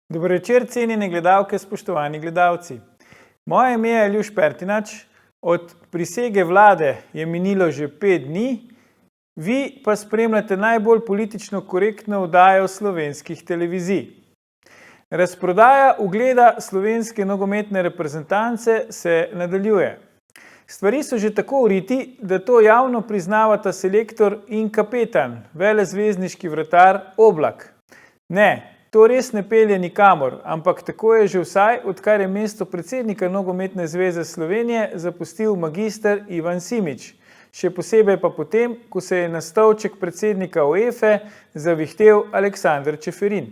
Dobro večer, cenjene gledalke, spoštovani gledalci. Moje ime je Aljuš Pertinač, od prisege vlade je minilo že 5 dni, vi pa spremljate najbolj politično korektno oddajo slovenskih televizij. Razprodaja ugleda slovenske nogometne reprezentance se nadaljuje. Stvari so že tako v riti, da to javno priznavata selektor in kapetan, velezvezdniški vratar Oblak. Ne, to res ne pelje nikamor, ampak tako je že vsaj, odkar je mesto predsednika Nogometne zveze Slovenije zapustil magister Ivan Simič. Še posebej pa potem, ko se je na stolček predsednika UEFA zavihtel Aleksander Čeferin.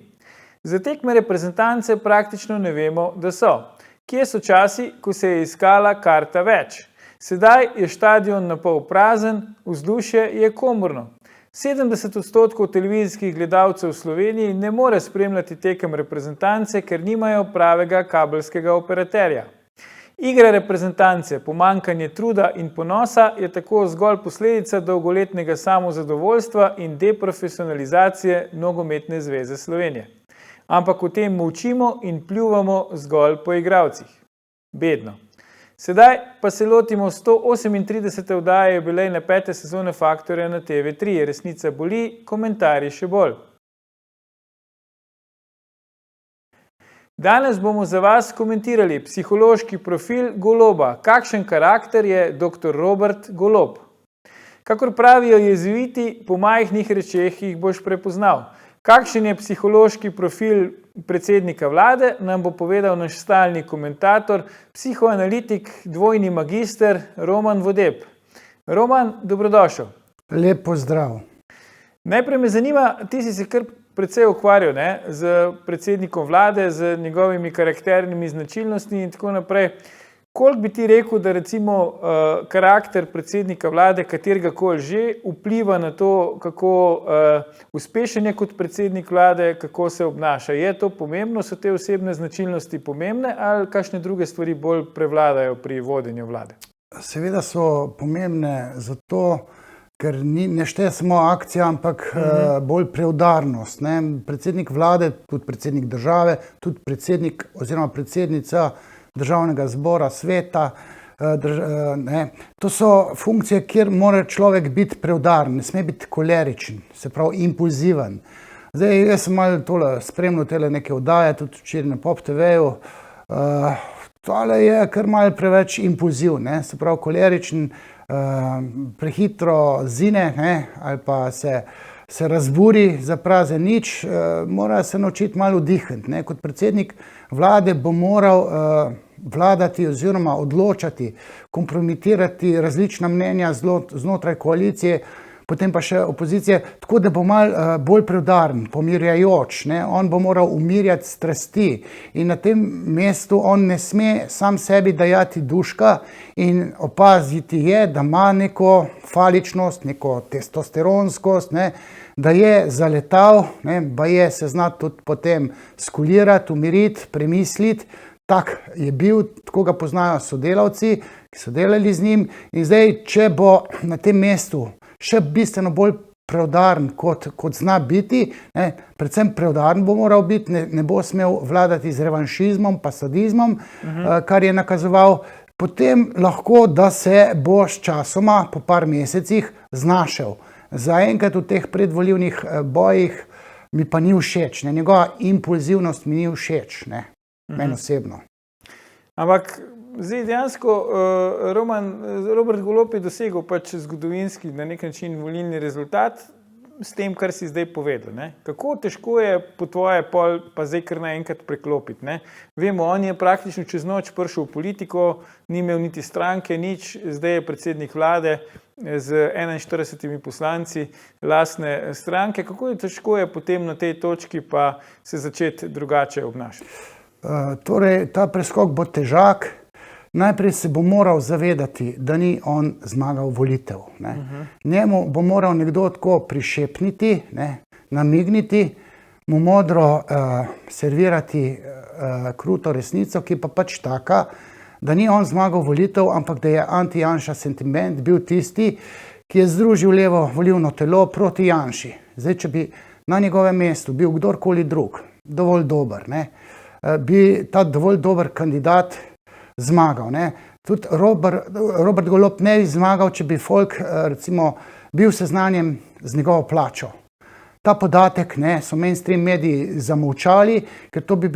Za tekme reprezentance praktično ne vemo, da so. Kje so časi, ko se je iskala karta več? Sedaj je štadion napol prazen, vzdušje je komorno. 70% televizijskih gledalcev v Sloveniji ne more spremljati tekem reprezentance, ker nimajo pravega kabelskega operaterja. Igra reprezentance, pomanjkanje truda in ponosa je tako zgolj posledica dolgoletnega samozadovoljstva in deprofesionalizacije Nogometne zveze Slovenije. Ampak o tem molčimo in pljuvamo zgolj po igralcih. Bedno. Sedaj pa se lotimo 138. oddaje jubilejne 5. sezone Faktorja na TV3. Resnica boli, komentarji še bolj. Danes bomo za vas komentirali psihološki profil Goloba. Kakšen karakter je dr. Robert Golob? Kakor pravijo jezuiti, po majhnih rečeh jih boš prepoznal. Kakšen je psihološki profil predsednika vlade, nam bo povedal naš stalni komentator, psihoanalitik, dvojni magister Roman Vodeb. Roman, dobrodošel. Lep pozdrav. Najprej me zanima, ti si se kar precej ukvarjal z predsednikom vlade, z njegovimi karakternimi značilnostmi in tako naprej. Koliko bi ti rekel, da recimo karakter predsednika vlade, katerega koli že, vpliva na to, kako uspešen je kot predsednik vlade, kako se obnaša? Je to pomembno, so te osebne značilnosti pomembne ali kakšne druge stvari bolj prevladajo pri vodenju vlade? Seveda so pomembne zato, ker ne šteje samo akcija, ampak bolj preudarnost. Predsednik vlade, tudi predsednik države, tudi predsednik oziroma predsednica Državnega zbora, sveta, to so funkcije, kjer mora človek biti preudaren, ne sme biti koleričen, se pravi impulziven. Zdaj, jaz sem malo spremljal tele neke oddaje, tudi včeraj na Pop TV-ju, tole je kar malo preveč impulziv, se pravi koleričen, prehitro zine, ali pa se razburi za prazen nič, mora se naučiti malo vdihniti. Kot predsednik vlade bo moral vladati oziroma odločati, kompromitirati različna mnenja znotraj koalicije, potem pa še opozicije, tako da bo malo bolj preudaren, pomirjajoč. On bo moral umirjati strasti in na tem mestu on ne sme sam sebi dajati duška in opaziti je, da ima neko faličnost, neko testosteronskost, da je zaletal, baje se zna tudi potem skulirati, umiriti, premisliti. Tak je bil, tako ga poznajo sodelavci, ki so delali z njim. In zdaj, če bo na tem mestu še bistveno bolj preudaren, kot zna biti, predvsem preudaren bo moral biti, ne bo smel vladati z revanšizmom pa sadizmom, kar je nakazoval, potem lahko, da se bo s časoma, po par mesecih, znašel. Zaenkrat v teh predvolilnih bojih mi pa ni všeč, njegova impulzivnost mi ni všeč, meni osebno. Ampak zdaj dejansko Robert Golob je dosegel pač zgodovinski na nek način volilni rezultat s tem, kar si zdaj povedal. Kako težko je po tvoje pol pa zdaj kar naenkrat preklopiti? Vemo, on je praktično čez noč prišel v politiko, ni imel niti stranke, nič, zdaj je predsednik vlade z 41 poslanci lastne stranke. Kako je težko je potem na tej točki pa se začeti drugače obnašati? Torej, ta preskok bo težak. Najprej se bo moral zavedati, da ni on zmagal volitev. Njemu bo moral nekdo tako prišepniti, namigniti, mu modro servirati kruto resnico, ki pa pač taka, da ni on zmagal volitev, ampak da je anti-Janša sentiment bil tisti, ki je združil levo volilno telo proti Janši. Zdaj, če bi na njegovem mestu bil kdorkoli drug, dovolj dober, ne, bi ta dovolj dober kandidat zmagal, ne. Tudi Robert Golob ne bi zmagal, če bi folk, recimo, bil seznanjen z njegovo plačo. Ta podatek, ne, so mainstream mediji zamolčali, ker to bi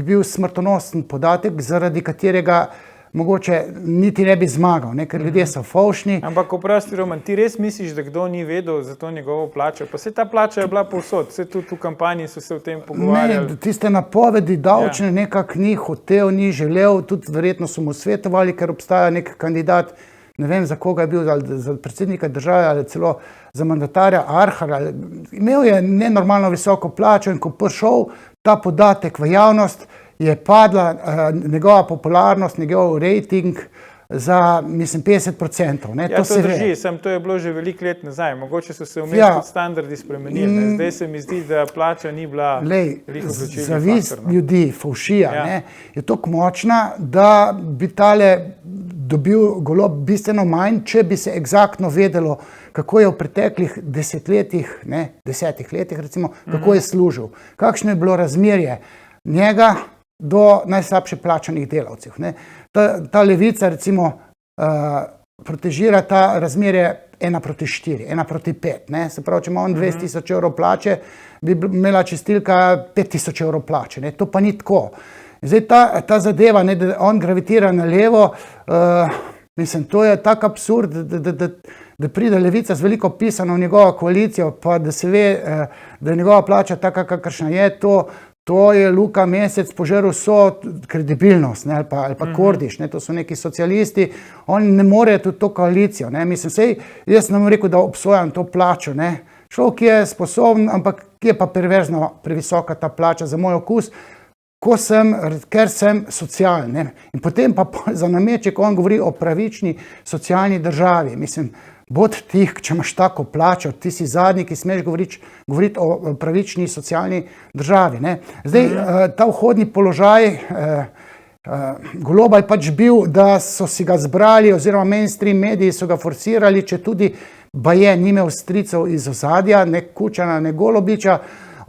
bil smrtonosen podatek, zaradi katerega mogoče niti ne bi zmagal, ne, ker ljudje so fovšni. Ampak oprosti, Roman, ti res misliš, da kdo ni vedel za to njegovo plačo? Pa se ta plača je bila povsod, se tudi v kampanji so se o tem pogovarjali. Ne, tiste napovedi davčne nekako ni hotel, ni želel, tudi verjetno so mu svetovali, ker obstaja nek kandidat, ne vem, za koga je bil, ali za predsednika države ali celo za mandatarja Arhara. Imel je nenormalno visoko plačo in ko prišel ta podatek v javnost, je padla njegova popularnost, njegov rejting za, mislim, 50%. Ne? Ja, to drži, samo to je bilo že veliko let nazaj. Mogoče so se vmes tudi standardi spremenili. Zdaj se mi zdi, da plača ni bila veliko odločilni faktor. Zavist ljudi, fovšija, ne, je toliko močna, da bi tale dobil Golob bistveno manj, če bi se eksaktno vedelo, kako je v preteklih desetletjih, ne, 10 letih recimo, kako je služil. Kakšno je bilo razmerje njega do najslabše plačanih delavcev. Ne. Ta levica recimo protežira ta razmerje 1:4, 1:5. Ne. Se pravi, če ima on 20 000 evrov plače, bi imela čistilka 5 000 evrov plače. Ne. To pa ni tako. Zdaj ta zadeva, ne, da on gravitira na levo, mislim, to je tak absurd, da pride levica z veliko pisano v njegovo koalicijo, pa da se ve, da je njegova plača taka, kakršna je, to je Luka Mesec požrl vso kredibilnost, ne, ali pa Kordiš, ne, to so neki socialisti, oni ne morejo tudi to koalicijo. Ne. Mislim, sej, jaz ne bom rekel, da obsojam to plačo, ne. Človek je sposoben, ampak je pa perverzno previsoka ta plača za moj okus, ker sem socialen. Ne. In potem pa za nameček on govori o pravični socialni državi. Mislim, bod tih, če imaš tako plačo, ti si zadnji, ki smeš govoriti o pravični socialni državi. Ne. Zdaj, ta vhodni položaj Goloba je pač bil, da so si ga zbrali, oziroma mainstream mediji so ga forsirali, če tudi baje ni imel stricev iz ozadja, ne Kučana, ne Golobiča.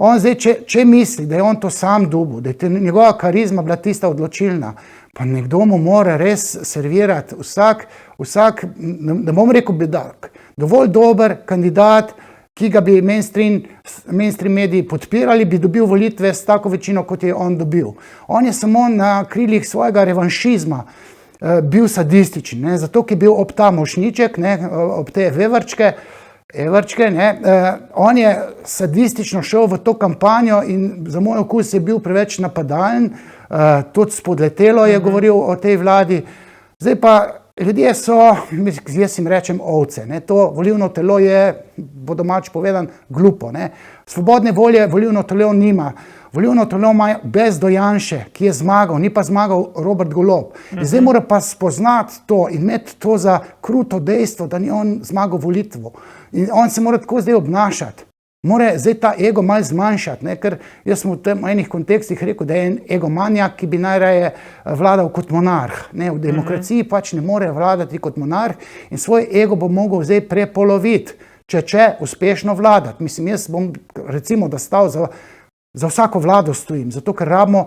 On zdaj, če misli, da je on to sam dobil, da je njegova karizma bila tista odločilna, pa nekdo mu mora res servirati vsak, ne bom rekel bedak, dovolj dober kandidat, ki ga bi mainstream mediji podpirali, bi dobil volitve s tako večino, kot je on dobil. On je samo na krilih svojega revanšizma bil sadističen, ne, zato ki je bil ob ta mošniček, ne, ob te Evrčke, ne, on je sadistično šel v to kampanjo in za moj okus je bil preveč napadalen, tudi spodletelo je govoril o tej vladi. Zdaj pa ljudje so, jaz jim rečem ovce, ne, to volilno telo je, po domač povedan, glupo. Ne. Svobodne volje volilno telo nima. Volilno telo ima Bezdo Janše, ki je zmagal, ni pa zmagal Robert Golob. In zdaj mora pa spoznati to in imeti to za kruto dejstvo, da ni on zmagal volitvo. In on se mora tako zdaj obnašati. Mora zdaj ta ego malo zmanjšati, ne? Ker jaz sem v tem enih kontekstih rekel, da je en egomanjak, ki bi najraje vladal kot monarh. Ne? V demokraciji pač ne more vladati kot monarh in svoj ego bo mogel zdaj prepoloviti, če uspešno vladati. Mislim, jaz bom recimo, da stal za vsako vlado stojim, zato ker rabimo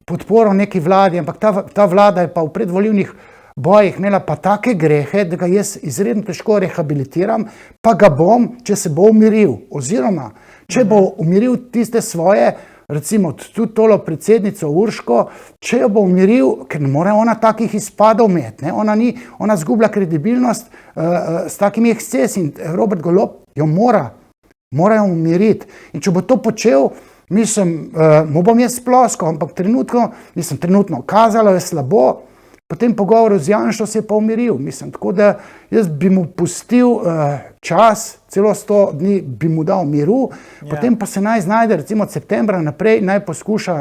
podporo neki vladi, ampak ta vlada je pa v predvolilnih bojih imela pa take grehe, da ga jaz izredno težko rehabilitiram, pa ga bom, če se bo umiril. Oziroma, če bo umiril tiste svoje, recimo tudi tolo predsednico Urško, če jo bo umiril, ker ne more ona takih izpadov imeti, ne? Ona zgublja kredibilnost s takimi ekscesi in Robert Golob jo mora jo umiriti. In če bo to počel, mislim, mu bom jaz ploskal, ampak trenutno kazalo je slabo, po tem pogovoru z Janšo se je pa umiril, mislim, tako da jaz bi mu pustil čas, celo 100 dni bi mu dal miru, potem pa se naj znajde, recimo od septembra naprej, naj poskuša,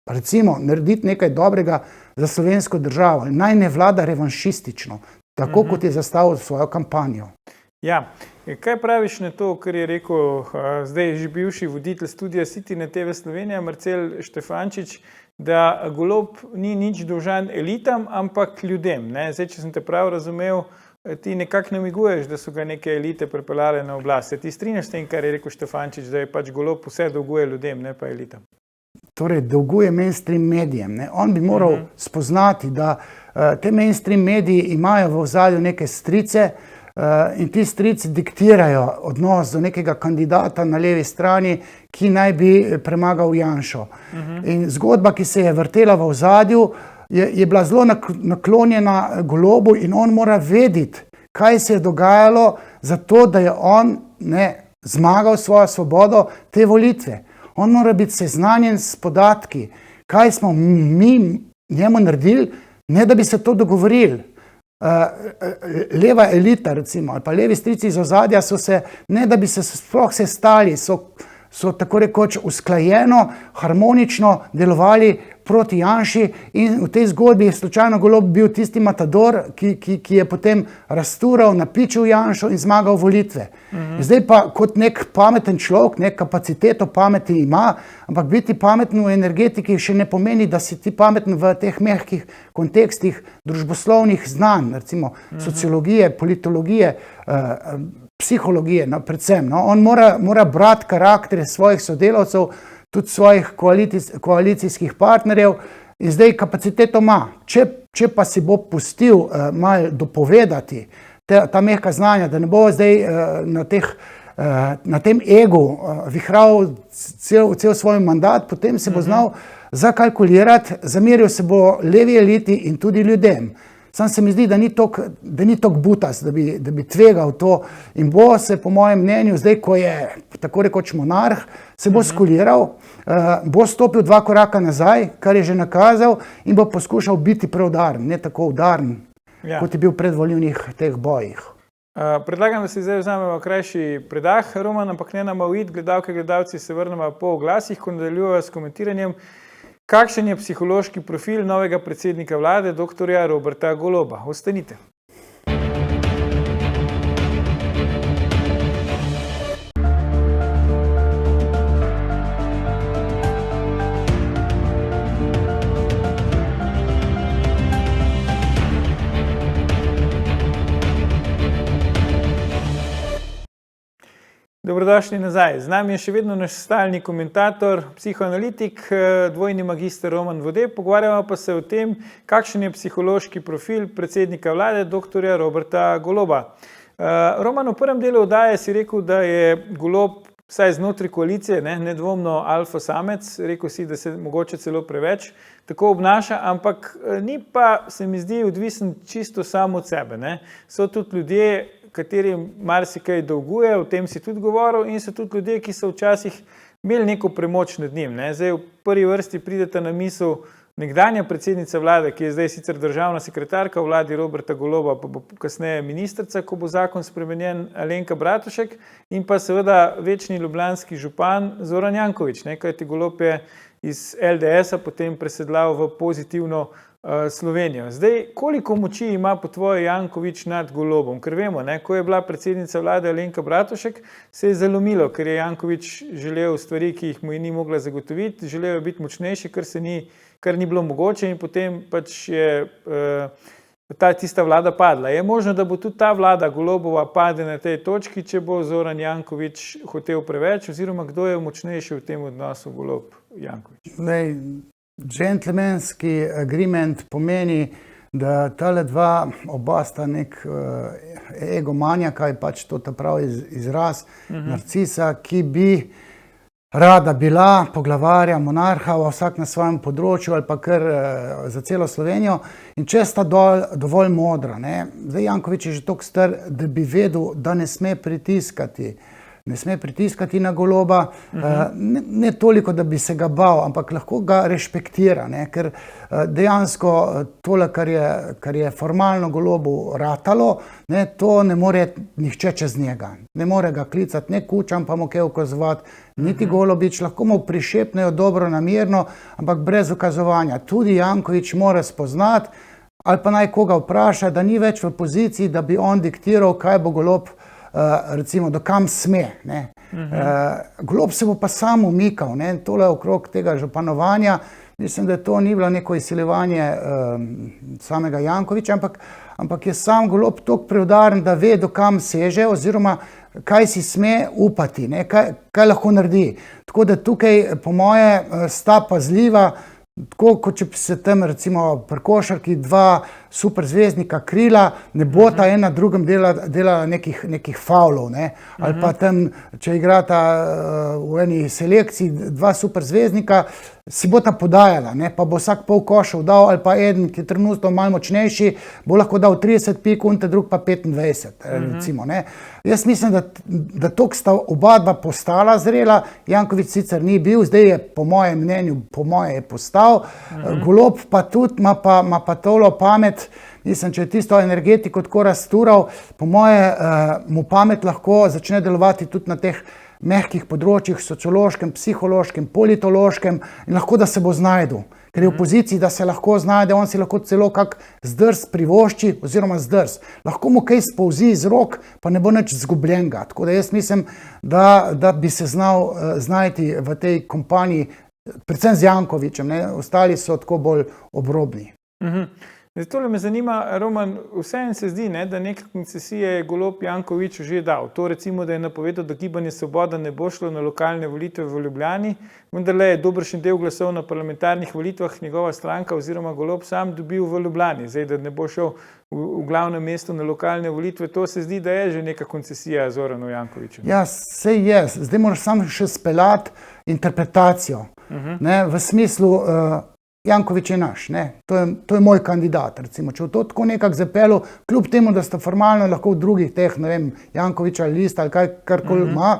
recimo, narediti nekaj dobrega za slovensko državo in naj ne vlada revanšistično, tako kot je zastavil svojo kampanjo. Ja, kaj praviš na to, kar je rekel zdaj že bivši voditelj studia City na TV Slovenija, Marcel Štefančič, da Golob ni nič dolžan elitam, ampak ljudem. Ne? Zdaj, če sem te prav razumel, ti nekako namiguješ, da so ga neke elite pripeljale na oblast. Se ti strinjaš s tem, kar je rekel Štefančič, da je pač Golob vse dolguje ljudem, ne pa elitam? torej dolguje mainstream medijem. Ne. On bi moral spoznati, da te mainstream mediji imajo v ozadju neke strice in ti strici diktirajo odnos do nekega kandidata na levi strani, ki naj bi premagal Janšo. In zgodba, ki se je vrtela v ozadju, je bila zelo naklonjena Golobu in on mora vedeti, kaj se je dogajalo, zato da je on zmagal svojo svobodo te volitve. On mora biti seznanjen s podatki, kaj smo mi njemu naredili, ne da bi se to dogovorili. Leva elita, recimo, ali pa levi strici iz ozadja so se, ne da bi se sploh sestali, so tako rekoč usklajeno, harmonično delovali proti Janši in v tej zgodbi je slučajno Golob bil tisti matador, ki je potem raztural, napičil Janšo in zmagal volitve. Zdaj pa kot nek pameten človek, nek kapaciteto pameti ima, ampak biti pameten v energetiki še ne pomeni, da si ti pameten v teh mehkih kontekstih družboslovnih znanj, recimo sociologije, politologije, psihologije, predvsem. On mora brati karaktere svojih sodelavcev, tudi svojih koalicijskih partnerjev in zdaj kapaciteto ima. Če pa si bo pustil malo dopovedati ta mehka znanja, da ne bo zdaj na tem egu vihral cel svoj mandat, potem se bo znal zakalkulirati, zameril se bo levi eliti in tudi ljudem. Sam se mi zdi, da ni toliko butas, da bi tvegal to in bo se, po mojem mnenju, zdaj, ko je tako rekoč monarh, se bo skuliral, bo stopil 2 koraka nazaj, kar je že nakazal, in bo poskušal biti preudaren, ne tako udaren, kot je bil v predvolilnih teh bojih. Predlagam, da si zdaj vzamemo krajši predah, Roman, ampak ne nama uid, gledalke, gledalci, se vrnemo po oglasih, ko nadaljujemo s komentiranjem. Kakšen je psihološki profil novega predsednika vlade, dr. Roberta Goloba? Ostanite. Dobrodošli nazaj. Z nami je še vedno naš stalni komentator, psihoanalitik, dvojni magister Roman Vode. Pogovarjamo pa se o tem, kakšen je psihološki profil predsednika vlade, dr. Roberta Goloba. Roman, v prvem delu oddaje si rekel, da je Golob vsaj znotraj koalicije, nedvomno alfa samec, rekel si, da se mogoče celo preveč tako obnaša, ampak ni pa, se mi zdi, odvisen čisto samo od sebe. So tudi ljudje, katerim marsikaj dolguje, o tem si tudi govoril, in so tudi ljudje, ki so včasih imeli neko premoč nad njim. Zdaj v prvi vrsti pridete na misel nekdanja predsednica vlade, ki je zdaj sicer državna sekretarka v vladi Roberta Goloba, pa bo kasneje ministrica, ko bo zakon spremenjen, Alenka Bratušek, in pa seveda večni ljubljanski župan Zoran Janković, kajti Golob je iz LDS-a potem presedlal v pozitivno Slovenijo. Zdaj, koliko moči ima po tvoje Janković nad Golobom? Ker vemo, ko je bila predsednica vlade Alenka Bratušek, se je zalomilo, ker je Janković želel stvari, ki jih mu ni mogla zagotoviti, želel je biti močnejši, kar ni bilo mogoče, in potem pač je tista vlada padla. Je možno, da bo tudi ta vlada Golobova pade na tej točki, če bo Zoran Janković hotel preveč, oziroma kdo je močnejši v tem odnosu Golob-Janković? Gentlemanski agreement pomeni, da tale dva oba sta nek egomanjaka, je pač to ta pravi izraz, narcisa, ki bi rada bila poglavarja, monarha, vsak na svojem področju ali pa kar za celo Slovenijo, in če sta dovolj modra. Zdaj Janković je že toliko star, da bi vedel, da ne sme pritiskati na Goloba, ne toliko, da bi se ga bal, ampak lahko ga rešpektira, ker dejansko tole, kar je formalno Golobu ratalo, to ne more nihče čez njega. Ne more ga klicati, ne Kučan pa mu kaj ukazovati, niti Golobič, lahko mu prišepnejo dobro namerno, ampak brez ukazovanja. Tudi Janković mora spoznati, ali pa naj koga vpraša, da ni več v poziciji, da bi on diktiral, kaj bo Golob recimo, do kam sme. Golob se bo pa sam umikal, tole okrog tega županovanja, mislim, da to ni bilo neko izsiljevanje samega Jankovića, ampak je sam Golob toliko preudaren, da ve, do kam seže oziroma kaj si sme upati, ne, kaj lahko naredi. Tako da tukaj, po moje, sta pazljiva, tako kot če se tam recimo pri košarki dva superzvezdnika krila, ne bo ta ena drugem delala nekih faulov, ne? Ali pa tam, če igrata v eni selekciji dva superzvezdnika, si bo ta podajala, ne? Pa bo vsak pol košev dal, ali pa eden, ki je trenutno malo močnejši, bo lahko dal 30 pik, unte drug pa 25, recimo, ne? Jaz mislim, da toliko sta oba dva postala zrela, Janković sicer ni bil, zdaj je po mojem mnenju, je postal, Golob pa tudi ima pa tolo pamet, mislim, če je tisto energetiko tako raztural, po moje mu pamet lahko začne delovati tudi na teh mehkih področjih, sociološkem, psihološkem, politološkem in lahko da se bo znajdel. Ker je v poziciji, da se lahko znajde, on si lahko celo kak zdrs privošči oziroma zdrs. Lahko mu kaj spolzi iz rok, pa ne bo nič zgubljenega. Tako da jaz mislim, da bi se znal znajti v tej kompaniji, predvsem z Jankovićem, ne? Ostali so tako bolj obrobni. Zato me zanima, Roman, vseeno se zdi, ne, da neke koncesije je Golob Jankoviću že dal. To recimo, da je napovedal, da Gibanje Svoboda ne bo šlo na lokalne volitve v Ljubljani, vendarle je dobršen del glasov na parlamentarnih volitvah njegova stranka oziroma Golob sam dobil v Ljubljani. Zdaj, da ne bo šel v glavnem mestu na lokalne volitve, to se zdi, da je že neka koncesija Zoranu Jankoviću. Ja, sej je. Zdaj moraš samo še speljati interpretacijo. Ne, v smislu, Janković je naš, ne? To je moj kandidat, recimo, če v to tako nekako zapelu, kljub temu, da sta formalno lahko v drugih teh, ne vem, Jankovića ali Lista ali karkoli ima,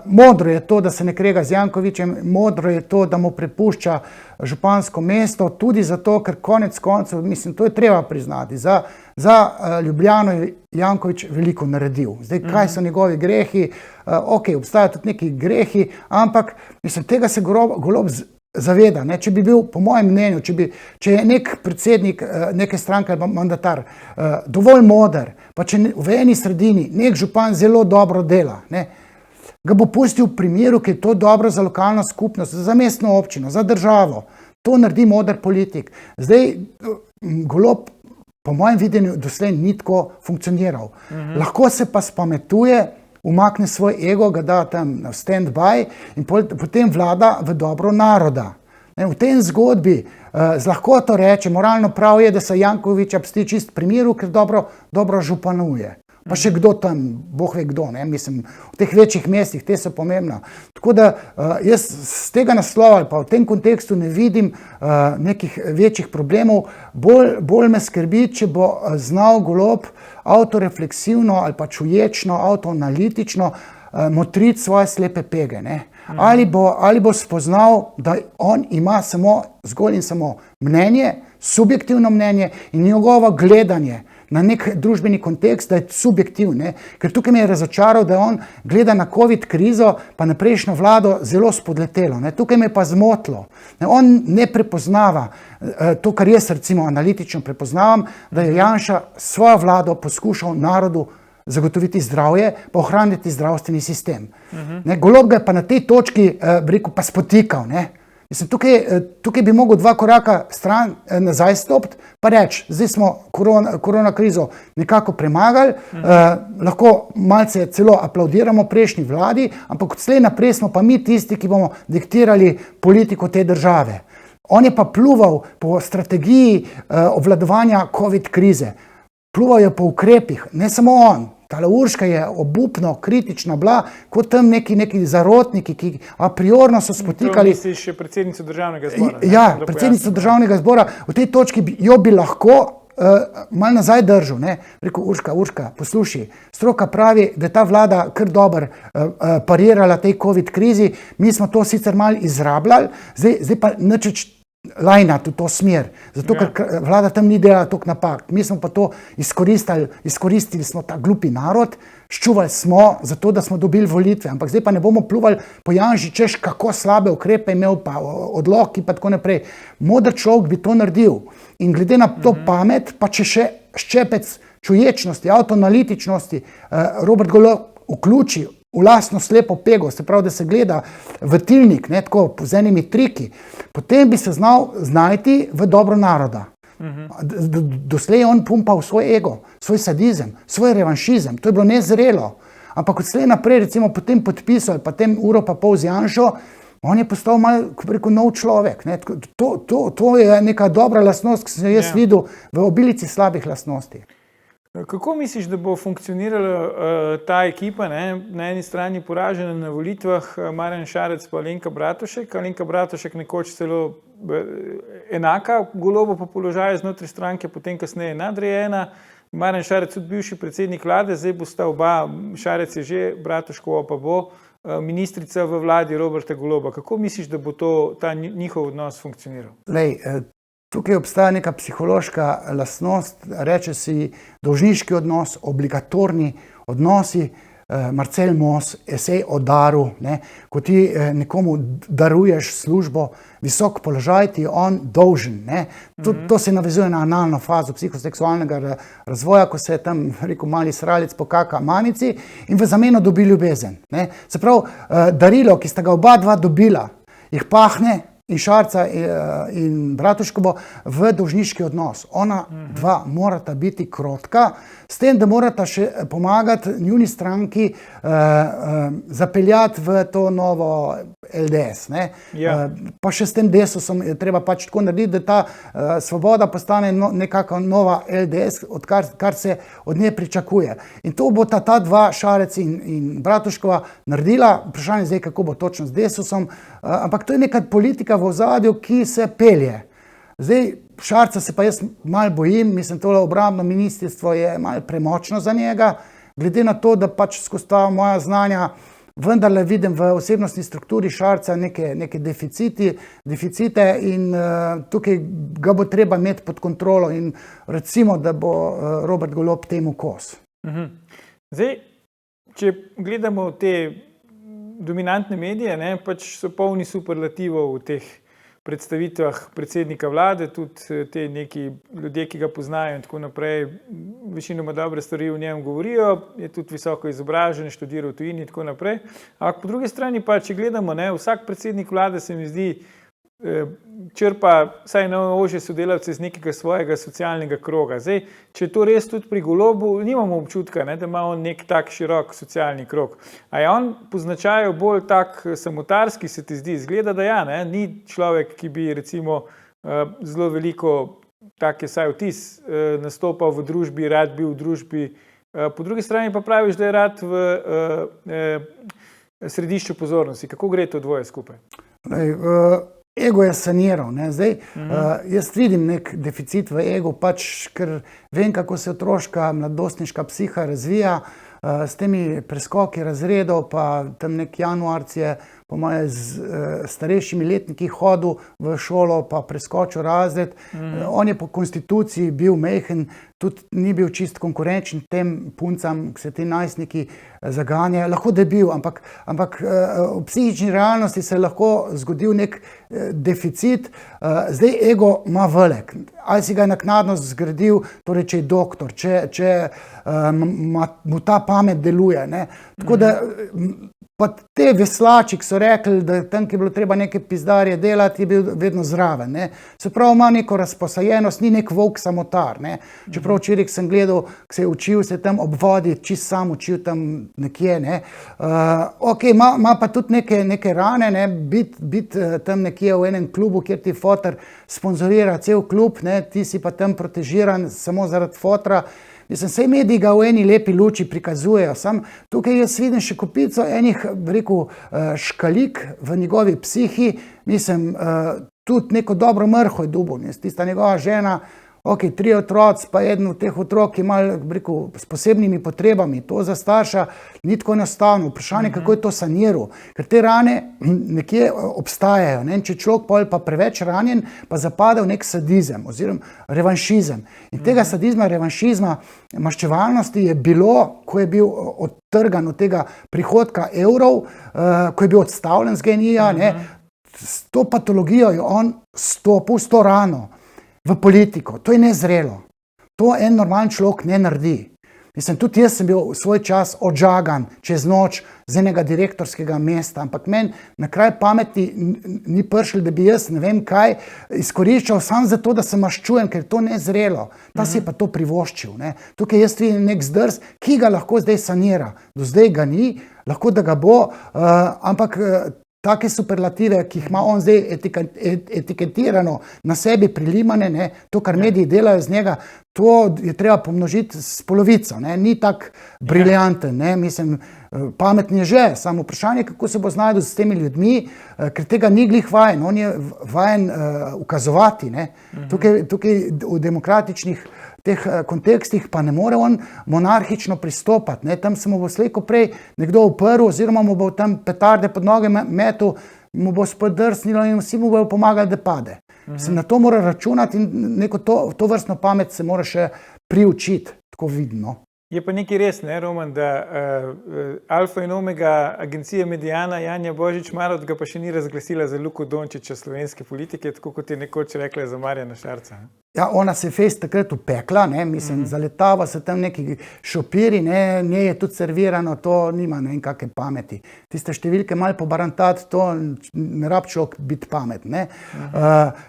modro je to, da se ne krega z Jankovićem, modro je to, da mu prepušča župansko mesto, tudi zato, ker konec koncev, mislim, to je treba priznati, za Ljubljano je Janković veliko naredil. Zdaj, kaj so njegovi grehi, ok, obstajajo tudi neki grehi, ampak, mislim, tega se Golob zaveda, ne? Če bi bil, po mojem mnenju, če je nek predsednik neke stranke ali mandatar dovolj moder, pa če v eni sredini nek župan zelo dobro dela, ne? Ga bo pustil v primeru, ki je to dobro za lokalno skupnost, za mestno občino, za državo. To naredi moder politik. Zdaj, Golob, po mojem videnju, doslej ni tako funkcioniral. Lahko se pa spametuje, umakne svoj ego, ga da tam na stand-by in potem vlada v dobro naroda. V tem zgodbi z lahkoto reče, moralno prav je, da se Jankovića pusti čist primeru, ker dobro županuje. Pa še kdo tam, Bog ve kdo, ne? Mislim, v teh večjih mestih, te so pomembna. Tako da jaz z tega naslova ali pa v tem kontekstu ne vidim nekih večjih problemov. Bolj me skrbi, če bo znal Golob autorefleksivno ali pa čuječno, autoanalitično motriti svoje slepe pege, ne? Ali bo spoznal, da on ima zgolj in samo mnenje, subjektivno mnenje in njegovo gledanje na nek družbeni kontekst, da je subjektivne, ker tukaj me je razočaral, da on gleda na COVID krizo, pa na prejšnjo vlado zelo spodletelo. Ne. Tukaj me je pa zmotilo. Ne. On ne prepoznava to, kar jaz recimo analitično prepoznavam, da je Janša svojo vlado poskušal narodu zagotoviti zdravje, pa ohraniti zdravstveni sistem. Ne. Golob ga je pa na tej točki pa spotikal, ne. Mislim, tukaj bi mogel 2 koraka stran nazaj stopiti, pa reči, zdaj smo korona krizo nekako premagali, lahko malce celo aplaudiramo prejšnji vladi, ampak odslej naprej smo pa mi tisti, ki bomo diktirali politiko te države. On je pa pluval po strategiji obvladovanja COVID krize, pluval je po ukrepih, ne samo on. Tale Urška je obupno, kritična bila, kot tam neki zarotniki, ki a priorno so spotikali. To misliš še predsednico državnega zbora? Ja, predsednico državnega zbora. V tej točki jo bi lahko malo nazaj držal. Rekel, Urška, posluši, stroka pravi, da je ta vlada kar dobro parirala tej COVID krizi, mi smo to sicer malo izrabljali, zdaj pa nič lajnati v to smer, zato ker vlada tam ni delala toliko napak. Mi smo pa to izkoristili smo ta glupi narod, ščuvali smo zato, da smo dobili volitve, ampak zdaj pa ne bomo pluvali po Janši, češ kako slabe ukrepe imel pa odloki pa tako naprej. Moder človek bi to naredil in glede na to pamet, pa če še ščepec čuječnosti, autoanalitičnosti Robert Golob vključi v lastno slepo pego, se pravi, da se gleda v tilnik, ne, tako z enimi triki, potem bi se znal znajti v dobro naroda. Doslej je on pumpal svoj ego, svoj sadizem, svoj revanšizem, to je bilo nezrelo. Ampak odslej naprej, recimo po tem podpisu ali pa tem uro pa pol z Janšo, on je postal malo, kako bi rekel, nov človek. Ne. To je neka dobra lastnost, ki sem jaz videl v obilici slabih lastnosti. Kako misliš, da bo funkcionirala ta ekipa, ne? Na eni strani poražena na volitvah Marjan Šarec pa Alenka Bratušek, Alenka Bratušek nekoč celo enaka Golobu po položaju znotraj stranke, potem kasneje nadrejena, Marjan Šarec tudi bivši predsednik vlade, zdaj bosta oba, Šarec je že, Bratuškova pa bo ministrica v vladi Roberta Goloba. Kako misliš, da bo ta njihov odnos funkcioniral? Tukaj obstaja neka psihološka lastnost, reče si dolžniški odnos, obligatorni odnosi, Marcel Moss, esej o daru, ne, ko ti nekomu daruješ službo, visok položaj ti je on dolžen. Ne. To se navezuje na analno fazo psihoseksualnega razvoja, ko se je tam, rekel, mali sralec pokaka mamici in v zameno dobi ljubezen. Ne. Se pravi, darilo, ki sta ga oba dva dobila, jih pahne in Šarca in Bratuškovo v dolžniški odnos. Ona dva morata biti krotka, s tem, da morata še pomagati njuni stranki zapeljati v to novo LDS. Ne? Ja. Pa še s tem Desusom je treba pač tako narediti, da ta Svoboda postane nekako nova LDS, kar se od nje pričakuje. In to bo ta dva, Šarec in Bratuškova, naredila. Vprašanje zdaj, kako bo točno z Desusom, ampak to je neka politika v ozadju, ki se pelje. Zdaj, Šarca se pa jaz malo bojim, mislim, tole obrambno ministrstvo je malo premočno za njega, glede na to, da pač skozi ta moja znanja vendarle vidim v osebnostni strukturi Šarca neke deficite in tukaj ga bo treba imeti pod kontrolo in recimo, da bo Robert Golob temu kos. Zdaj, če gledamo te dominantne medije, ne, pač so polni superlativov v teh predstavitvah predsednika vlade, tudi te neki ljudje, ki ga poznajo in tako naprej, večinoma dobre stvari o njem govorijo, je tudi visoko izobražen, študira v tujini in tako naprej. Ampak po drugi strani pa, če gledamo, ne, vsak predsednik vlade se mi zdi črpa vsaj najožje sodelavce iz nekega svojega socialnega kroga. Zdaj, če je to res tudi pri Golobu, nimamo občutka, ne, da ima on nek tak širok socialni krog. A je on po značaju bolj tak samotarski, se ti zdi? Zgleda, da ja, ne, ni človek, ki bi recimo zelo veliko, tak je saj vtis, nastopal v družbi, rad bil v družbi. Po drugi strani pa praviš, da je rad v središču pozornosti. Kako gre to dvoje skupaj? Ego je saniral. Ne? Zdaj, jaz vidim nek deficit v egu, pač, ker vem, kako se otroška, mladostniška psiha razvija, s temi preskoki razredov, pa tam nek januarc je po moje z starejšimi letniki hodil v šolo, pa preskočil razred. On je po konstituciji bil majhen, tudi ni bil čist konkurenčen tem puncam, ki se ti najstniki zaganjajo. Lahko da je bil, ampak v psihični realnosti se je lahko zgodil nek deficit. Zdaj ego ima velik. Ali si ga je naknadno zgradil, torej če je doktor, če mu ta pamet deluje. Ne? Tako da pa te veslači, ki so rekli, da tam, ki je bilo treba neke pizdarje delati, je bil vedno zraven. Ne? Se pravi, ima neko razposajenost, ni nek volk samotar. Ne? Čeprav včeraj sem gledal, ki se je učil, se tam ob vodi, čist sam učil tam nekje. Ne? Ok, ima pa tudi neke rane, ne? Biti tam nekje v enem klubu, kjer ti foter sponzorira cel klub, ne? Ti si pa tam protežiran samo zaradi fotra. Mislim, vse mediji ga v eni lepi luči prikazujejo, sam tukaj jaz vidim še kupico enih, rekel, škalik v njegovi psihi, mislim, tudi neko dobro mrho je dubo, tista njegova žena, ok, 3 otroci, pa eden od teh otrok je mal, rekel, s posebnimi potrebami, to za starša ni tako enostavno, vprašanje, kako je to saniral, ker te rane nekje obstajajo, ne? Če človek pa preveč ranjen, pa zapade v nek sadizem oziroma revanšizem. In tega sadizma, revanšizma, maščevalnosti je bilo, ko je bil odtrgan od tega prihodka evrov, ko je bil odstavljen z GEN-I-ja, ne? S to patologijo je on stopil s to rano v politiko. To je nezrelo. To en normalen človek ne naredi. Mislim, tudi jaz sem bil svoj čas odžagan čez noč z enega direktorskega mesta, ampak meni na kraj pameti ni prišlo, da bi jaz ne vem kaj izkoriščal samo zato, da se maščujem, ker je to nezrelo. Ta si je pa to privoščil. Ne. Tukaj jaz vidim nek zdrs, ki ga lahko zdaj sanira. Do zdaj ga ni, lahko da ga bo, ampak take superlative, ki jih ima on zdaj etiketirano na sebi prilimane, ne, to, kar mediji delajo z njega, to je treba pomnožiti s polovico. Ne. Ni tak briljanten, ne. Mislim, pametni je že, samo vprašanje, kako se bo znajdel s temi ljudmi, ker tega ni glih vajen, on je vajen ukazovati. Ne. Tukaj v demokratičnih teh kontekstih pa ne more on monarhično pristopati. Ne. Tam se mu bo slejko prej nekdo uprl, oziroma mu bo tam petarde pod noge metu, mu bo spodrsnilo in vsi mu bojo pomagali, da pade. Se na to mora računati in neko to vrstno pamet se mora še priučiti, tako vidno. Je pa nekaj res, ne, Roman, da alfa in omega agencije Mediana Janja Božič Marot ga pa še ni razglasila za Luko Dončića slovenske politike, tako kot je nekoč rekla za Marjana Šarca. Ja, ona se je fejst takrat upekla, ne, mislim, zaletava se tam neki šopiri, ne, nje je tudi servirano, to nima ne vem kakve pameti. Tiste številke malo pobarantati, to ne rab človek biti pamet, ne.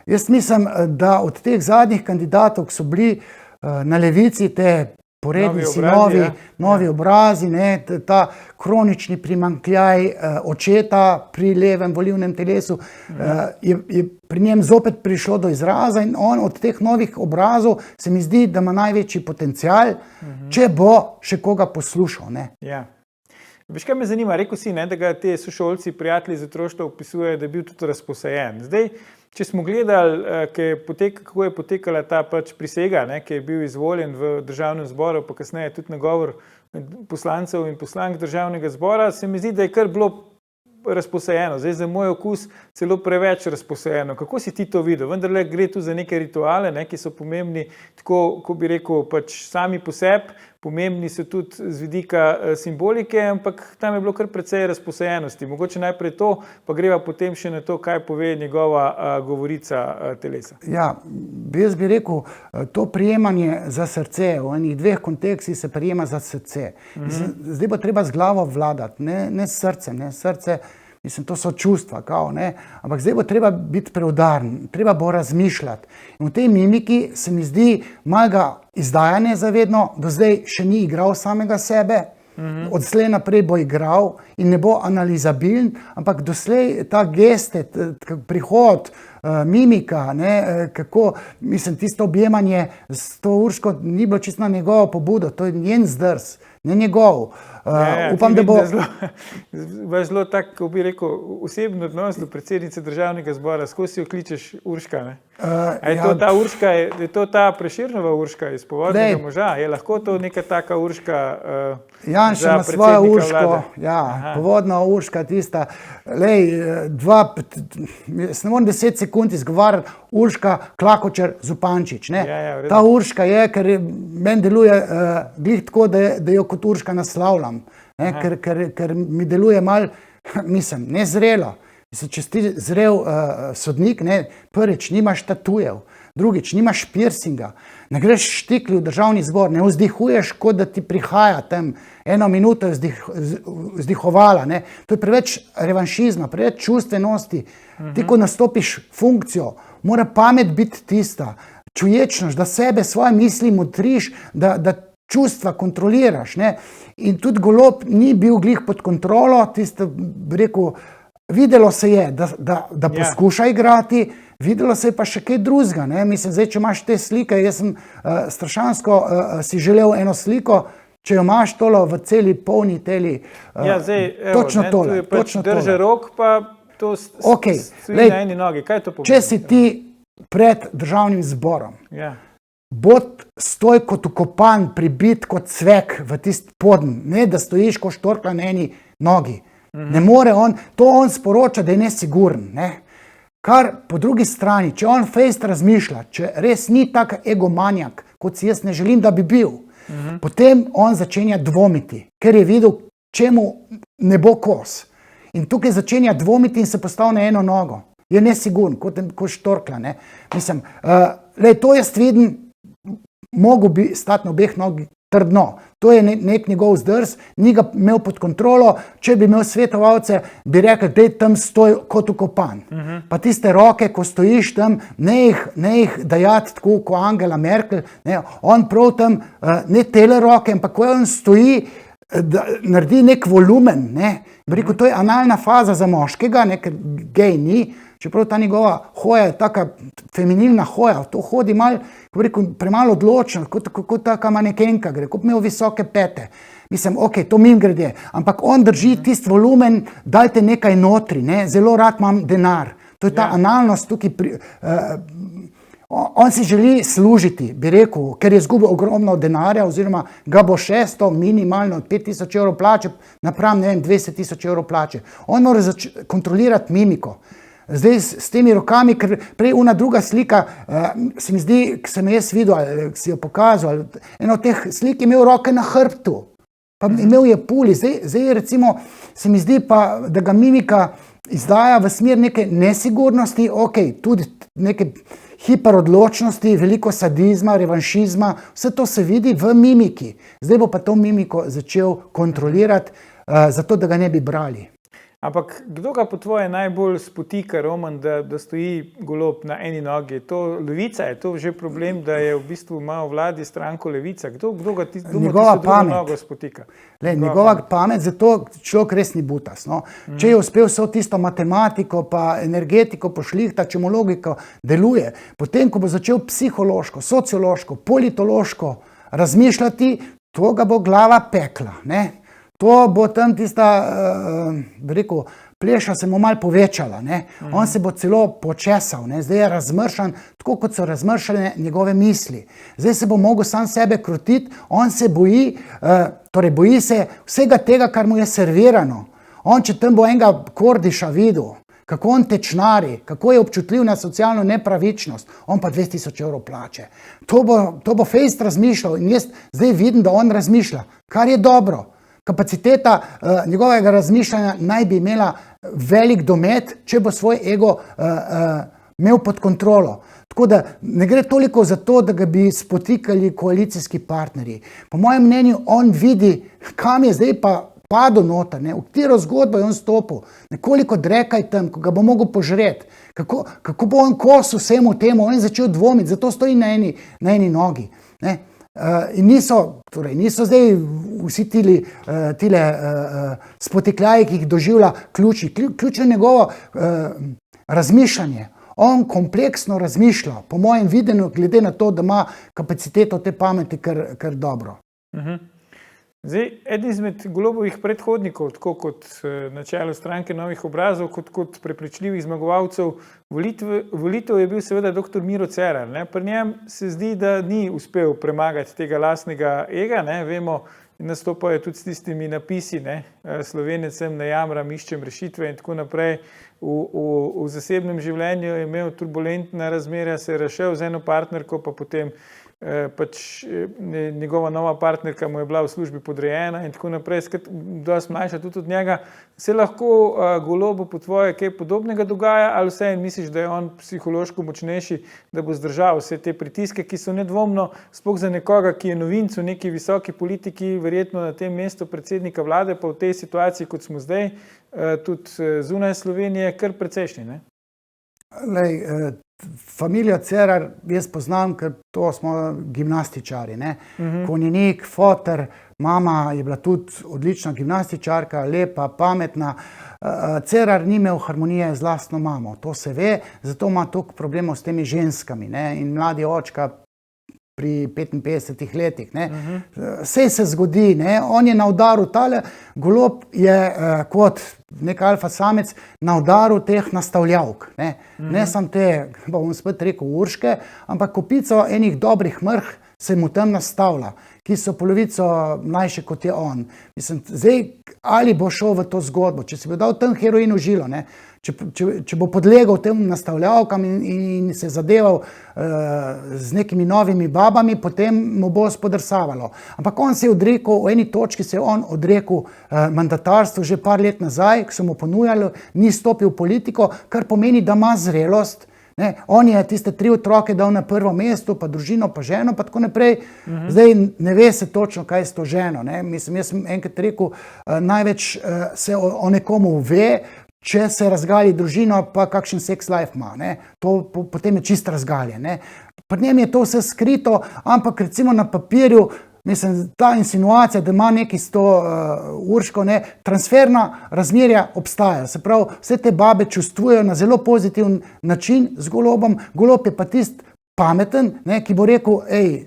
Jaz mislim, da od teh zadnjih kandidatov, ki so bili na levici, te poredni sinovi, novi obrazi, ne, ta kronični primanjkljaj očeta pri levem volilnem telesu, je pri njem zopet prišlo do izraza in on od teh novih obrazov se mi zdi, da ima največji potencial, če bo še koga poslušal. Ne. Ja. Veš, kaj me zanima, rekel si, ne, da ga te sošolci, prijatelji iz otroštva opisujejo, da je bil tudi razposajen. Zdaj, če smo gledali, kako je potekala ta pač prisega, ne, ki je bil izvoljen v državnem zboru, pa kasneje tudi nagovor poslancev in poslank državnega zbora, se mi zdi, da je kar bilo razposajeno. Zdaj, za moj okus celo preveč razposajeno. Kako si ti to videl? Vendarle gre tu za neke rituale, ne, ki so pomembni, tako, ko bi rekel, pač sami po sebi, pomembni so tudi z vidika simbolike, ampak tam je bilo kar precej razposajenosti. Mogoče najprej to, pa greva potem še na to, kaj pove njegova govorica telesa. Ja, jaz bi rekel, to prijemanje za srce, v enih dveh kontekstih se prijema za srce. Zdaj bo treba z glavo vladati, ne s srcem, ne srce. Mislim, to so čustva, kao, ne? Ampak zdaj bo treba biti preudaren, treba bo razmišljati. In v tej mimiki se mi zdi malega izdajanje zavedno, do zdaj še ni igral samega sebe, od slej naprej bo igral in ne bo analizabilen, ampak doslej ta geste, prihod, mimika, ne, kako, mislim, tisto objemanje s to Urško ni bilo čisto na njegovo pobudo, to je njen zdrs, ne njegov. Upam, da bo... Zelo tak, ko bi rekel, osebno odnos do predsednice državnega zbora, skozi jo kličeš Urška, ne? Je to ta Urška, je to ta Prešernova Urška iz Povodnega moža? Je lahko to neka taka Urška Janša ima svojo Urško, ja, Povodna Urška, tista, lej, se ne moram 10 sekund izgovarjati, Urška Klakočar Zupančič, ne? Ta Urška je, ker meni deluje glih tako, da jo kot Urška naslavljam, ne? Ker mi deluje malo, mislim, nezrelo. Če si zrel sodnik, ne, prvič nimaš tatujev, drugič nimaš piercinga, ne greš štikli v državni zbor, ne vzdihuješ, kot da ti prihaja tam eno minuto vzdihovala. Ne. To je preveč revanšizma, preveč čustvenosti. Ti, ko nastopiš funkcijo, mora pamet biti tista, čuječnost, da sebe, svoje misli motriš, da čustva kontroliraš. Ne. In tudi Golob ni bil glih pod kontrolo, tisto, bi rekel, videlo se je, da poskuša igrati, videlo se je pa še kaj drugega. Mislim, zdaj, če imaš te slike, jaz sem strašansko si želel eno sliko, če jo imaš tolo v celi polni teli, točno tole. Pač drže rok, pa to stoji na eni nogi. Kaj to pomeni? Če si ti pred državnim zborom, bod stoj kot ukopan, pribit kot cvek v tist podn, ne da stojiš kot štorkla na eni nogi. Ne more on, to on sporoča, da je nesiguren, ne. Kar po drugi strani, če on fejst razmišlja, če res ni tak egomanjak, kot si jaz ne želim, da bi bil, potem on začenja dvomiti, ker je videl, čemu ne bo kos. In tukaj začenja dvomiti in se postavi na eno nogo. Je nesiguren, kot štorkla, ne. Mislim, to jaz vidim, mogo bi stati na obeh trdno. To je nek njegov zdrs, ni ga imel pod kontrolo, če bi imel svetovalce, bi rekel, dej tam stoj kot ukopan. Pa tiste roke, ko stojiš tam, ne jih dajati tako kot Angela Merkel, ne, on prav tam, ne tele roke, ampak ko on stoji, da naredi nek volumen, ne. Bi rekel, to je analna faza za moškega, ne, ker gej ni, čeprav ta njegova hoja je taka feminilna hoja, to hodi malo, kako rekel, premalo odločno, kot taka manekenka gre, kot imel visoke pete. Mislim, ok, to mim grede, ampak on drži tist volumen, dajte nekaj notri, ne, zelo rad imam denar. To je ta analnost tukaj, on si želi služiti, bi rekel, ker je izgubil ogromno denarja, oziroma ga bo 600 minimalno od 5000 evrov plače, napram, ne vem, 20 000 evrov plače. On mora kontrolirati mimiko. Zdaj s temi rokami, ker prej una druga slika, se mi zdi, ki sem jaz videl, ali si jo pokazal, eno od teh slik je imel roke na hrbtu, pa imel je puli. Zdaj recimo se mi zdi pa, da ga mimika izdaja v smer neke nesigurnosti, ok, tudi neke hiperodločnosti, veliko sadizma, revanšizma, vse to se vidi v mimiki. Zdaj bo pa to mimiko začel kontrolirati, zato da ga ne bi brali. Ampak kdo ga po tvoje najbolj spotika, Roman, da stoji Golob na eni nogi? Je to Levica? Je to že problem, da je v bistvu ima v vladi stranko Levica? Kdo ga njegova pamet. Nogo spotika? Njegova pamet, zato človek res ni butas. No? Če je uspel vso tisto matematiko, pa energetiko pošlihta, če mu logika deluje, potem, ko bo začel psihološko, sociološko, politološko razmišljati, to ga bo glava pekla, ne? To bo tam tista, bi rekel, pleša se mu malo povečala, ne? On se bo celo počesal, ne? Zdaj je razmršan, tako kot so razmršene njegove misli. Zdaj se bo mogel sam sebe krotiti, on se boji, torej boji se vsega tega, kar mu je servirano. On, če tam bo enega Kordiša videl, kako on tečnari, kako je občutljiv na socialno nepravičnost, on pa 20 000 evrov plače. To bo fejst razmišljal in jaz zdaj vidim, da on razmišlja, kar je dobro. Kapaciteta njegovega razmišljanja naj bi imela velik domet, če bo svoj ego imel pod kontrolo. Tako da ne gre toliko za to, da ga bi spotikali koalicijski partnerji. Po mojem mnenju on vidi, kam je zdaj pa padel noter, v katero zgodbo je on stopil, nekoliko drekaj tam, ko ga bo mogel požreti, kako bo on kos vsemu temu, on je začel dvomiti, zato stoji na eni nogi, ne. In niso zdaj vsi tile spotekljaji, ki jih doživlja ključni. Ključno je njegovo razmišljanje. On kompleksno razmišlja, po mojem videnju, glede na to, da ima kapaciteto te pameti kar dobro. Zdaj, eden izmed Golobovih predhodnikov, tako kot na čelu stranke Novih obrazov, kot prepričljivih zmagovalcev volitev je bil seveda dr. Miro Cerar. Ne? Pri njem se zdi, da ni uspel premagati tega lastnega ega. Ne? Vemo, nastopajo tudi s tistimi napisi, ne? Slovenecem ne jamram, iščem rešitve in tako naprej. V zasebnem življenju je imel turbulentna razmerja, se je razšel z eno partnerko, pa potem pač njegova nova partnerka mu je bila v službi podrejena in tako naprej, dosti mlajša tudi od njega. Se lahko Golobu po tvoje kaj podobnega dogaja, ali vseeno misliš, da je on psihološko močnejši, da bo zdržal vse te pritiske, ki so nedvomno, sploh za nekoga, ki je novinec v neki visoki politiki, verjetno na tem mestu predsednika vlade, pa v tej situaciji, kot smo zdaj, tudi zunaj Slovenije, kar precejšnji, ne? Familijo Cerar jaz poznam, ker to smo gimnastičari, ne. Konjenik, foter, mama je bila tudi odlična gimnastičarka, lepa, pametna. Cerar ni imel harmonije z lastno mamo, to se ve, zato ima toliko problemov s temi ženskami, ne. In mladi očka pri 55 letih, ne. Vse se zgodi, ne. On je na udaru, tale Golob je kot nek alfa samec na udaru teh nastavljavk, ne. Ne samo te, bom spet rekel, urške, ampak kopico enih dobrih mrh se mu tam nastavlja, ki so polovico mlajše kot je on. Mislim, zdaj, ali bo šel v to zgodbo, če si bo dal tam heroin v žilo, ne, če bo podlegal tem nastavljavkam in se zadeval z nekimi novimi babami, potem mu bo spodrsavalo. Ampak on se je odrekel, v eni točki se je on odrekel mandatarstvu že par let nazaj, ko so mu ponujali, ni stopil v politiko, kar pomeni, da ima zrelost, Ne? On je tiste 3 otroke dal na prvo mesto, pa družino, pa ženo, pa tako naprej. Zdaj ne ve se točno, kaj je s to ženo. Ne? Mislim, jaz sem enkrat rekel, največ se o nekomu ve, če se razgali družino, pa kakšen sex life ima. Ne? To potem je čisto razgalje. Ne? Pri njem je to vse skrito, ampak recimo na papirju, mislim, ta insinuacija, da ima neki 100 urško, ne, transferna razmerja obstajajo. Se pravi, vse te babe čustvujejo na zelo pozitiven način z Golobom. Golob je pa tist pameten, ne, ki bo rekel,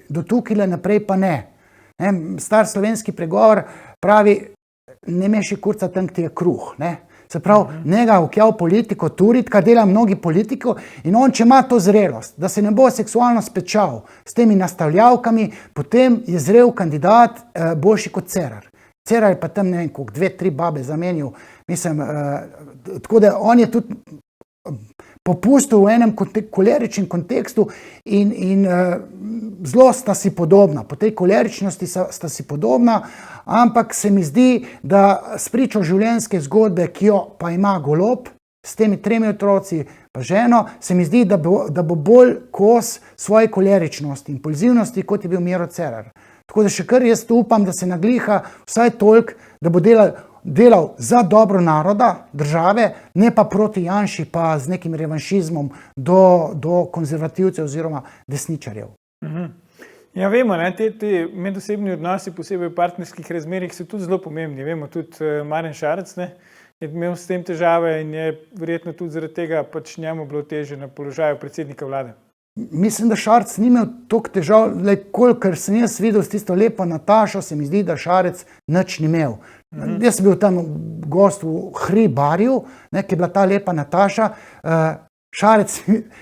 do tukaj naprej pa ne. Star slovenski pregovor pravi, ne meši kurca tam, ti je kruh. Ne. Se pravi, njega vkjal politiko turiti, kar dela mnogi politiko, in on, če ima to zrelost, da se ne bo seksualno spečal s temi nastavljavkami, potem je zrel kandidat boljši kot Cerar. Cerar je pa tam, ne vem, koliko 2-3 babe zamenil, mislim, tako da on je tudi popustil v enem koleričnem kontekstu in zelo sta si podobna. Po tej koleričnosti sta si podobna, ampak se mi zdi, da spričo življenjske zgodbe, ki jo pa ima Golob, s temi 3 otroci pa ženo, se mi zdi, da bo bolj kos svoje koleričnosti, impulzivnosti, kot je bil Miro Cerar. Tako da še kar jaz upam, da se nagliha vsaj toliko, da bo delal za dobro naroda, države, ne pa proti Janši, pa z nekim revanšizmom do konzervativcev oziroma desničarjev. Ja, vemo, ne, te medosebni odnosi, posebej v partnerskih razmerjih, so tudi zelo pomembni. Vemo, tudi Marjan Šarec, ne, je imel s tem težave in je verjetno tudi zaradi tega pač njemu bilo težje na položaju predsednika vlade. Mislim, da Šarec ni imel toliko težav, kolikor sem jaz videl s tisto lepo Natašo, se mi zdi, da Šarec nič ni imel. Jaz sem bil tam gost v Hribarju, ki je bila ta lepa Nataša, Šarec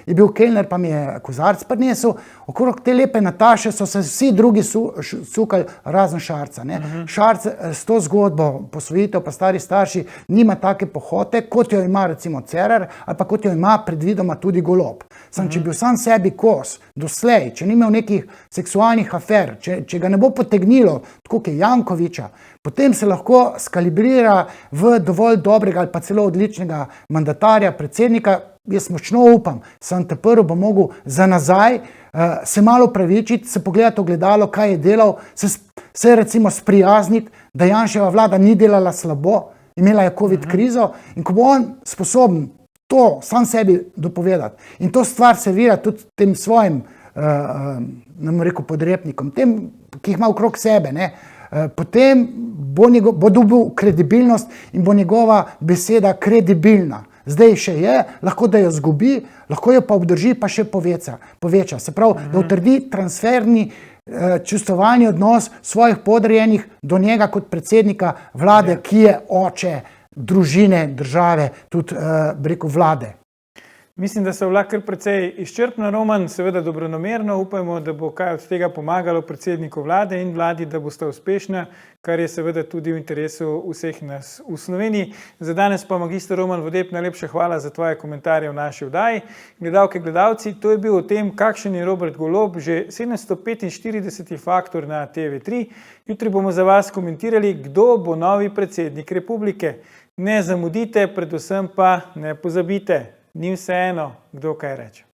je bil kelner, pa mi je kozarc prinesel, okrog te lepe Nataše so se vsi drugi cukali razen Šarca. Šarc s to zgodbo posvojitev pa stari starši nima take pohote, kot jo ima recimo Cerar ali pa kot jo ima predvidoma tudi Golob. Če bil sam sebi kos doslej, če ni imel nekih seksualnih afer, če ga ne bo potegnilo, tako kot je Jankoviča, potem se lahko skalibrira v dovolj dobrega ali pa celo odličnega mandatarja, predsednika. Jaz močno upam, sem te prvo bo mogel za nazaj se malo pravičiti, se pogledati v gledalo, kaj je delal, se recimo sprijazniti, da Janševa vlada ni delala slabo, imela je COVID krizo, in ko bo on sposoben to sam sebi dopovedati in to stvar servira tudi tem svojim, ne bom rekel podrepnikom, tem, ki jih ima okrog sebe, ne, potem bo dobil kredibilnost in bo njegova beseda kredibilna. Zdaj še je, lahko da jo zgubi, lahko jo pa obdrži, pa še poveča. Se pravi, da utrdi transferni čustvovalni odnos svojih podrejenih do njega kot predsednika vlade, ki je oče družine, države, tudi rekel vlade. Mislim, da so bila kar precej izčrpna, Roman, seveda dobronamerno, upajmo, da bo kaj od tega pomagalo predsedniku vlade in vladi, da bosta uspešna, kar je seveda tudi v interesu vseh nas v Sloveniji. Za danes pa magister Roman Vodeb, najlepša hvala za tvoje komentarje v naši oddaji. Gledalke, gledalci, to je bil o tem, kakšen je Robert Golob, že 745. faktor na TV3. Jutri bomo za vas komentirali, kdo bo novi predsednik republike. Ne zamudite, predvsem pa ne pozabite. Ni vseeno, kdo kaj reče.